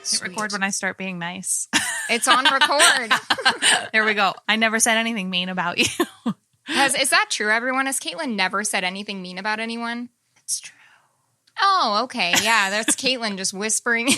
Hit record when I start being nice. It's on record. There we go. I never said anything mean about you. Is that true, everyone? Has Caitlin never said anything mean about anyone? It's true. Oh, okay. Yeah, that's Caitlin just whispering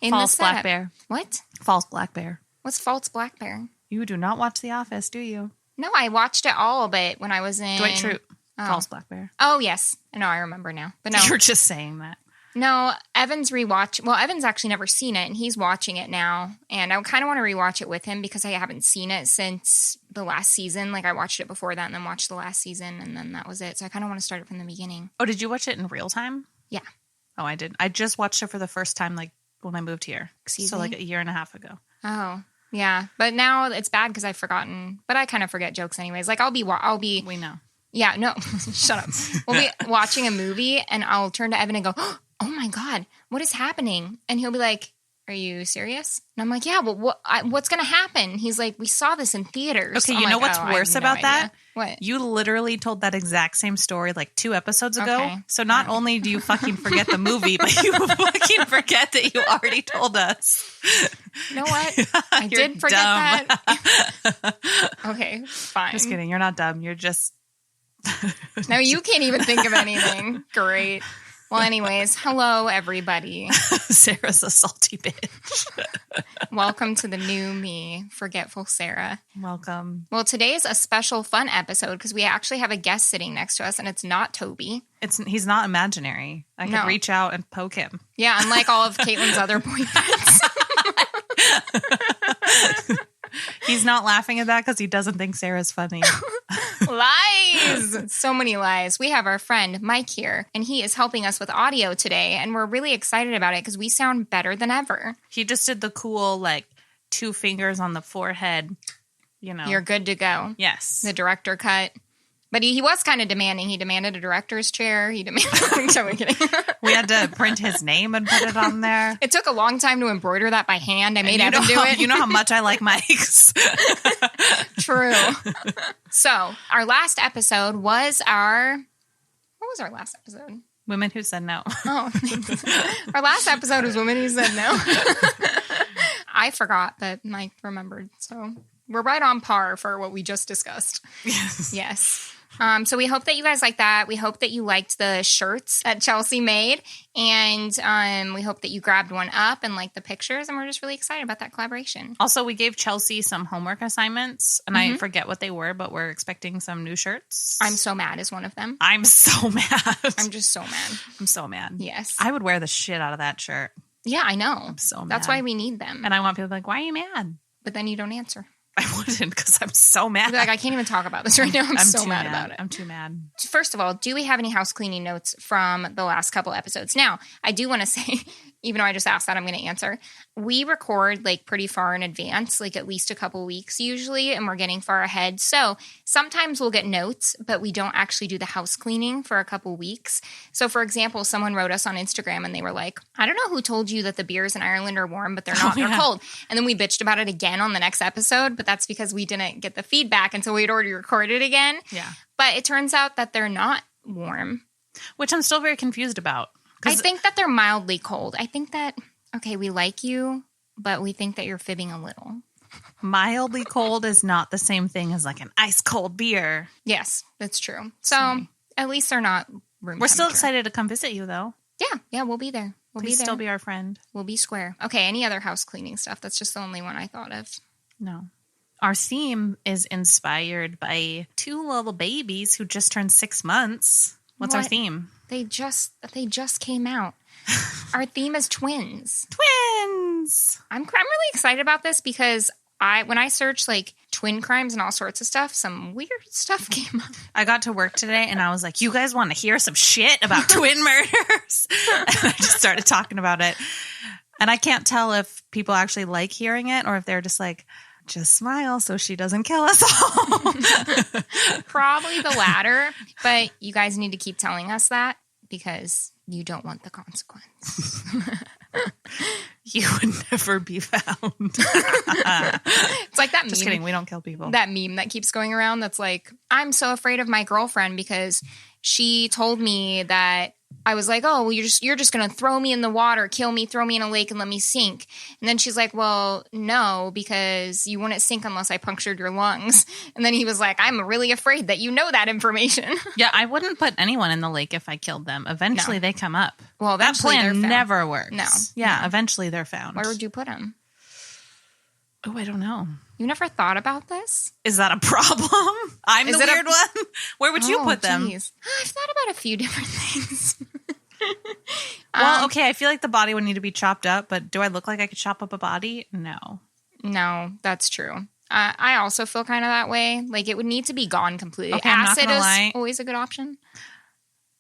in False the setup. black bear. What? False black bear. What's false black bear? You do not watch The Office, do you? No, I watched it all, but when I was in... Dwight Schrute. False black bear. Oh, yes. No, I remember now. But no. You're just saying that. No, Evan's Evan's actually never seen it, and he's watching it now. And I kind of want to rewatch it with him because I haven't seen it since the last season. Like, I watched it before that and then watched the last season, and then that was it. So I kind of want to start it from the beginning. Oh, did you watch it in real time? Yeah. Oh, I did. I just watched it for the first time, like, when I moved here. So, like, a year and a half ago. Oh, yeah. But now it's bad because I've forgotten. But I kind of forget jokes anyways. Like, I'll be... We know. Yeah, no. Shut up. We'll be watching a movie, and I'll turn to Evan and go... Oh my God, what is happening? And he'll be like, are you serious? And I'm like, yeah, well, what's going to happen? He's like, we saw this in theaters. Okay, you know what's worse about that? What? You literally told that exact same story like 2 episodes ago. Okay. So not only do you fucking forget the movie, but you fucking forget that you already told us. You know what? I did forget that. Okay, fine. Just kidding. You're not dumb. You're just... No, you can't even think of anything. Great. Well, anyways, hello, everybody. Sarah's a salty bitch. Welcome to the new me, Forgetful Sarah. Welcome. Well, today is a special fun episode because we actually have a guest sitting next to us, and it's not Toby. He's not imaginary. I could reach out and poke him. Yeah, unlike all of Caitlin's other boyfriends. He's not laughing at that because he doesn't think Sarah's funny. Lies! So many lies. We have our friend Mike here, and he is helping us with audio today, and we're really excited about it because we sound better than ever. He just did the cool, like, 2 fingers on the forehead, you know. You're good to go. Yes. The director cut. But he was kind of demanding. He demanded a director's chair. He demanded... So we're kidding. We had to print his name and put it on there. It took a long time to embroider that by hand. I made Evan do it. You know how much I like mics. True. So, our last episode was our... What was our last episode? Women Who Said No. Oh. Our last episode was Women Who Said No. I forgot, but Mike remembered. So, we're right on par for what we just discussed. Yes. So we hope that you guys like that. We hope that you liked the shirts that Chelsea made. And we hope that you grabbed one up and liked the pictures. And we're just really excited about that collaboration. Also, we gave Chelsea some homework assignments. And I forget what they were, but we're expecting some new shirts. I'm so mad is one of them. I'm so mad. I'm just so mad. I'm so mad. Yes. I would wear the shit out of that shirt. Yeah, I know. I'm so mad. That's why we need them. And I want people to be like, why are you mad? But then you don't answer. I wouldn't because I'm so mad. You'd be like, I can't even talk about this right now. I'm so mad about it. I'm too mad. First of all, do we have any house cleaning notes from the last couple episodes? Now, I do want to say, even though I just asked that, I'm going to answer. We record like pretty far in advance, like at least a couple weeks usually, and we're getting far ahead. So sometimes we'll get notes, but we don't actually do the house cleaning for a couple weeks. So for example, someone wrote us on Instagram and they were like, I don't know who told you that the beers in Ireland are warm, but they're not, they're cold. And then we bitched about it again on the next episode, but that's because we didn't get the feedback until we'd already recorded again. Yeah. But it turns out that they're not warm. Which I'm still very confused about. I think that they're mildly cold. I think that, okay, we like you, but we think that you're fibbing a little. Mildly cold is not the same thing as like an ice cold beer. Yes, that's true. So at least they're not room We're still excited to come visit you, though. Yeah, we'll be there. Please still be our friend. We'll be square. Okay, any other house cleaning stuff? That's just the only one I thought of. No. Our theme is inspired by 2 little babies who just turned 6 months. What's our theme? They just came out. Our theme is twins. Twins! I'm really excited about this because when I searched like twin crimes and all sorts of stuff, some weird stuff came up. I got to work today and I was like, you guys want to hear some shit about twin murders? And I just started talking about it. And I can't tell if people actually like hearing it or if they're just like, just smile so she doesn't kill us all. Probably the latter, but you guys need to keep telling us that because you don't want the consequence. You would never be found. It's like that meme. Just kidding. We don't kill people. That meme that keeps going around that's like, I'm so afraid of my girlfriend because she told me that I was like, oh, well, you're just going to throw me in the water, kill me, throw me in a lake and let me sink. And then she's like, well, no, because you wouldn't sink unless I punctured your lungs. And then he was like, I'm really afraid that you know that information. Yeah, I wouldn't put anyone in the lake if I killed them. Eventually they come up. Well, that plan never works. No. Yeah, eventually they're found. Where would you put them? Oh, I don't know. You never thought about this? Is that a problem? I'm the weird one? Where would you put them? Geez. I've thought about a few different things. Well, okay, I feel like the body would need to be chopped up, but do I look like I could chop up a body? No. No, that's true. I also feel kind of that way. Like, it would need to be gone completely. Okay, Acid is always a good option.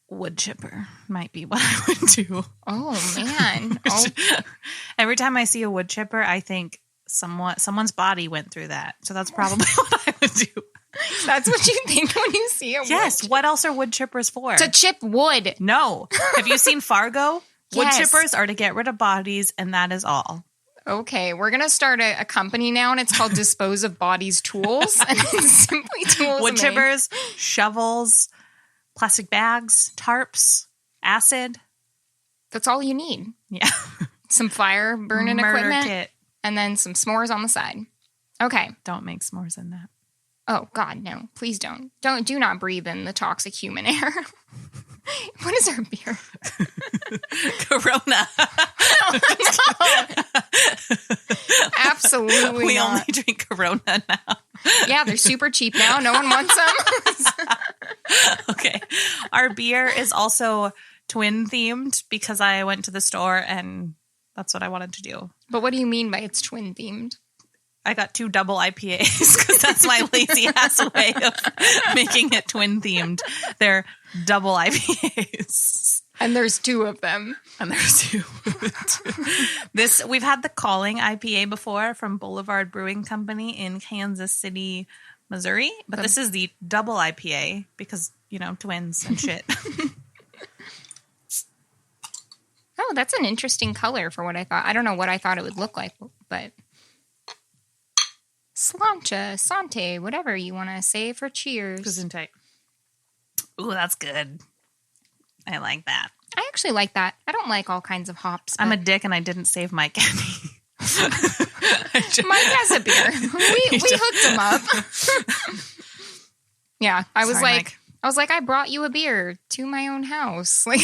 Wood chipper might be what I would do. Oh, man. Every time I see a wood chipper, I think someone's body went through that. So that's probably what I would do. That's what you think when you see a wood chipper? What else are wood chippers for? To chip wood. No. Have you seen Fargo? Yes. Wood chippers are to get rid of bodies, and that is all. Okay, we're going to start a company now, and it's called Dispose of Bodies Tools. And it's simply tools. Wood chippers, shovels, plastic bags, tarps, acid. That's all you need. Yeah. Some fire burning Murder equipment. Kit. And then some s'mores on the side. Okay. Don't make s'mores in that. Oh, God, no. Please don't. Do not breathe in the toxic human air. What is our beer? Corona. No. Absolutely We not. only drink Corona now. Yeah, they're super cheap now. No one wants them. Okay. Our beer is also twin themed because I went to the store and that's what I wanted to do. But what do you mean by it's twin themed? I got 2 double IPAs because that's my lazy ass way of making it twin themed. They're double IPAs. And there's 2 of them. And there's 2. We've had the Calling IPA before from Boulevard Brewing Company in Kansas City, Missouri. But this is the double IPA because, twins and shit. Oh, that's an interesting color for what I thought. I don't know what I thought it would look like, but slancha, sante, whatever you want to say for cheers. Gesundheit. Ooh, that's good. I like that. I actually like that. I don't like all kinds of hops. I'm a dick and I didn't save Mike any. Mike has a beer. We hooked him up. Yeah, I was like, I brought you a beer to my own house. Like,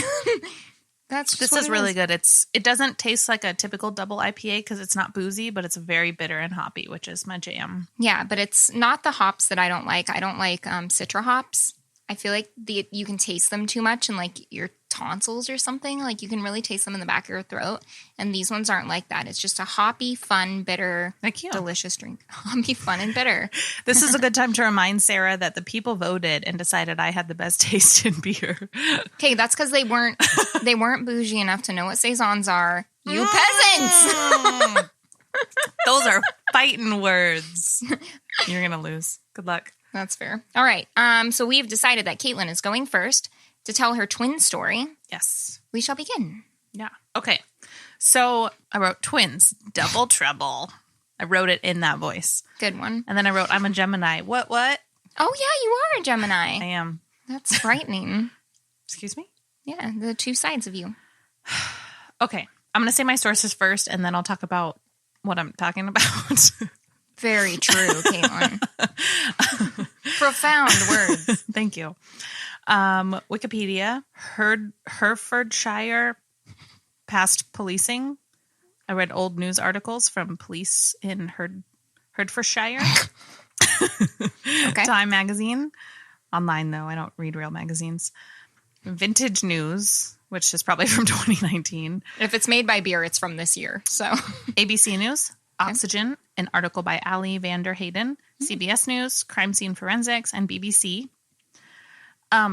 that's just this is really good. It doesn't taste like a typical double IPA because it's not boozy, but it's very bitter and hoppy, which is my jam. Yeah, but it's not the hops that I don't like. I don't like citra hops. I feel like you can taste them too much in like your tonsils or something. Like you can really taste them in the back of your throat. And these ones aren't like that. It's just a hoppy, fun, bitter, delicious drink. Hoppy, fun, and bitter. This is a good time to remind Sarah that the people voted and decided I had the best taste in beer. Okay, that's because they weren't bougie enough to know what saisons are. You peasants! Those are fighting words. You're going to lose. Good luck. That's fair. All right. So we've decided that Caitlin is going first to tell her twin story. Yes. We shall begin. Yeah. Okay. So I wrote twins, double trouble. I wrote it in that voice. Good one. And then I wrote, I'm a Gemini. What? Oh, yeah, you are a Gemini. I am. That's frightening. Excuse me? Yeah, the 2 sides of you. Okay. I'm going to say my sources first, and then I'll talk about what I'm talking about. Very true, Caitlin. Profound words. Thank you. Wikipedia, Herefordshire past policing. I read old news articles from police in Hertfordshire. Okay. Time magazine. Online, though. I don't read real magazines. Vintage News, which is probably from 2019. If it's made by beer, it's from this year. So ABC News. Oxygen, an article by Ali Vander Hayden, CBS News, Crime Scene Forensics, and BBC.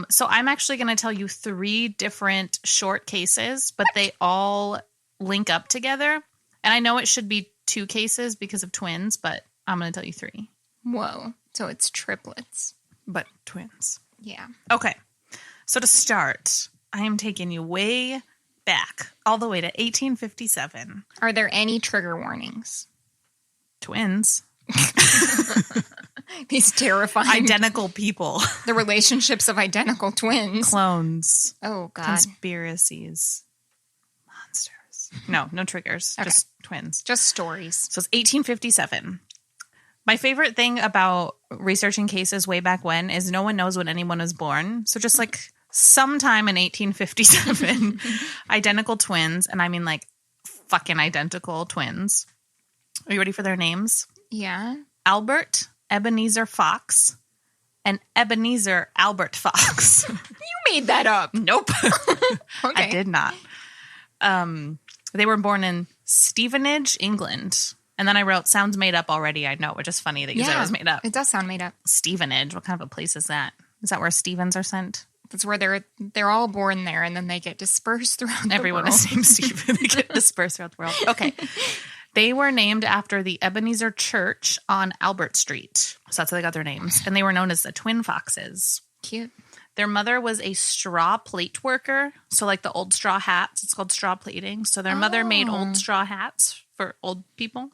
So I'm actually going to tell you 3 different short cases, but they all link up together. And I know it should be 2 cases because of twins, but I'm going to tell you 3. Whoa. So it's triplets. But twins. Yeah. Okay. So to start, I am taking you way back, all the way to 1857. Are there any trigger warnings? Twins. These terrifying identical people. The relationships of identical twins. Clones. Oh, God. Conspiracies. Monsters. No triggers. Okay. Just twins. Just stories. So it's 1857. My favorite thing about researching cases way back when is no one knows when anyone was born. So just like sometime in 1857, identical twins, and I mean like fucking identical twins. Are you ready for their names? Yeah. Albert Ebenezer Fox and Ebenezer Albert Fox. You made that up. Nope. Okay. I did not. They were born in Stevenage, England. And then I wrote, sounds made up already. I know, which is funny that you said it was made up. It does sound made up. Stevenage. What kind of a place is that? Is that where Stevens are sent? That's where they're all born there, and then they get dispersed throughout the world. Everyone is named Stephen. They get dispersed throughout the world. Okay. They were named after the Ebenezer Church on Albert Street. So that's how they got their names. And they were known as the Twin Foxes. Cute. Their mother was a straw plate worker. So like the old straw hats, it's called straw plating. So their mother made old straw hats for old people.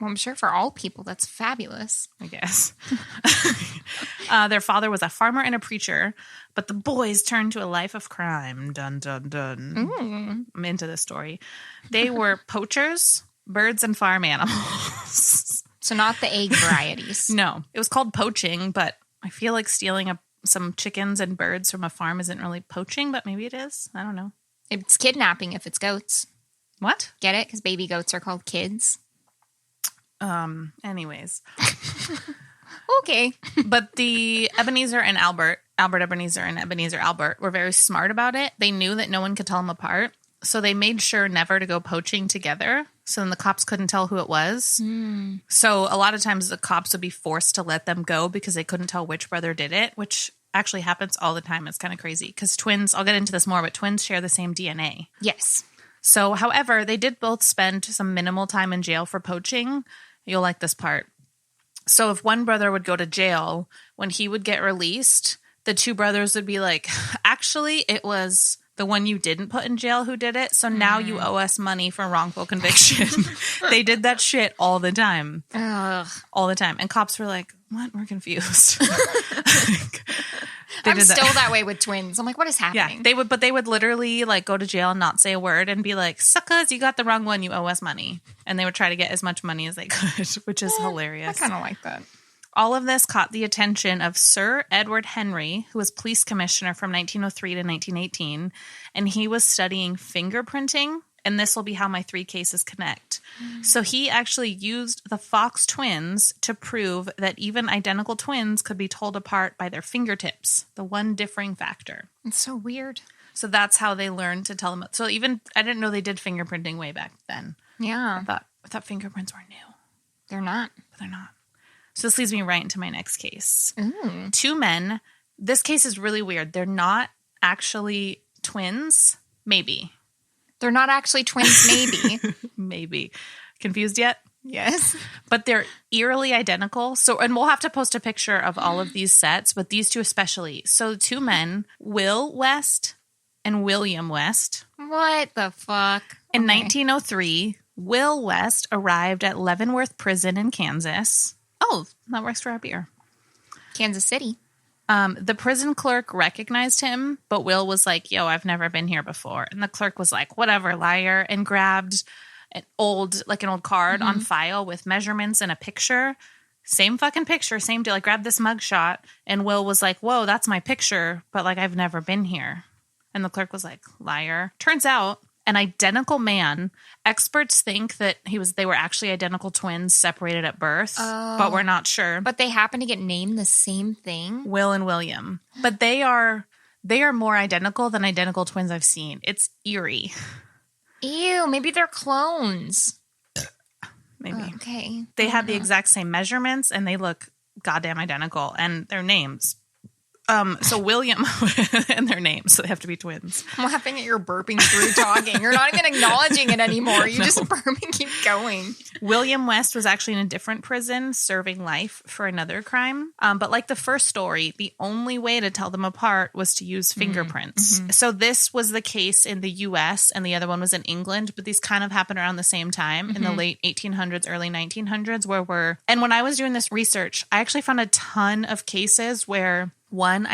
Well, I'm sure for all people, that's fabulous. I guess. Their father was a farmer and a preacher, but the boys turned to a life of crime. Dun, dun, dun. I'm into this story. They were poachers, birds, and farm animals. So not the egg varieties. No. It was called poaching, but I feel like stealing some chickens and birds from a farm isn't really poaching, but maybe it is. I don't know. It's kidnapping if it's goats. What? Get it? Because baby goats are called kids. Anyways. Okay. But the Ebenezer and Albert Ebenezer and Ebenezer Albert were very smart about it. They knew that no one could tell them apart. So they made sure never to go poaching together. So then the cops couldn't tell who it was. So a lot of times the cops would be forced to let them go because they couldn't tell which brother did it, which actually happens all the time. It's kind of crazy because twins, I'll get into this more, but twins share the same DNA. Yes. So, however, they did both spend some minimal time in jail for poaching. You'll like this part. So if one brother would go to jail, when he would get released, the two brothers would be like, actually, it was the one you didn't put in jail who did it. So now you owe us money for wrongful conviction. They did that shit all the time. Ugh. All the time. And cops were like, what? We're confused. I'm still that way with twins. I'm like, what is happening? Yeah, they would literally like go to jail and not say a word and be like, suckers, you got the wrong one. You owe us money. And they would try to get as much money as they could, which is hilarious. I kind of like that. All of this caught the attention of Sir Edward Henry, who was police commissioner from 1903 to 1918. And he was studying fingerprinting. And this will be how my three cases connect. So he actually used the Fox twins to prove that even identical twins could be told apart by their fingertips, the one differing factor. It's so weird. So that's how they learned to tell them. So even, I didn't know they did fingerprinting way back then. Yeah. I thought fingerprints were new. They're not. But they're not. So this leads me right into my next case. Ooh. Two men. This case is really weird. They're not actually twins. Maybe. They're not actually twins, maybe. Maybe. Confused yet? Yes. But they're eerily identical. So, and we'll have to post a picture of all of these sets, but these two especially. So two men, Will West and William West. What the fuck? In 1903, Will West arrived at Leavenworth Prison in Kansas. Oh, that works for our beer. Kansas City. The prison clerk recognized him, but Will was like, yo, I've never been here before. And the clerk was like, whatever, liar, and grabbed an old card on file with measurements and a picture. Same fucking picture, same deal. I grabbed this mugshot, and Will was like, whoa, that's my picture, but like I've never been here. And the clerk was like, liar. Turns out, an identical man. Experts think that they were actually identical twins separated at birth, but we're not sure. But they happen to get named the same thing? Will and William. But they are more identical than identical twins I've seen. It's eerie. Ew, maybe they're clones. Maybe. Oh, okay. They have the exact same measurements and they look goddamn identical. And their names So William and their names, so they have to be twins. I'm laughing at your burping through talking. You're not even acknowledging it anymore. You just burp and keep going. William West was actually in a different prison serving life for another crime. But like the first story, the only way to tell them apart was to use fingerprints. So this was the case in the US and the other one was in England, but these kind of happened around the same time in the late 1800s, early 1900s and when I was doing this research, I actually found a ton of cases where one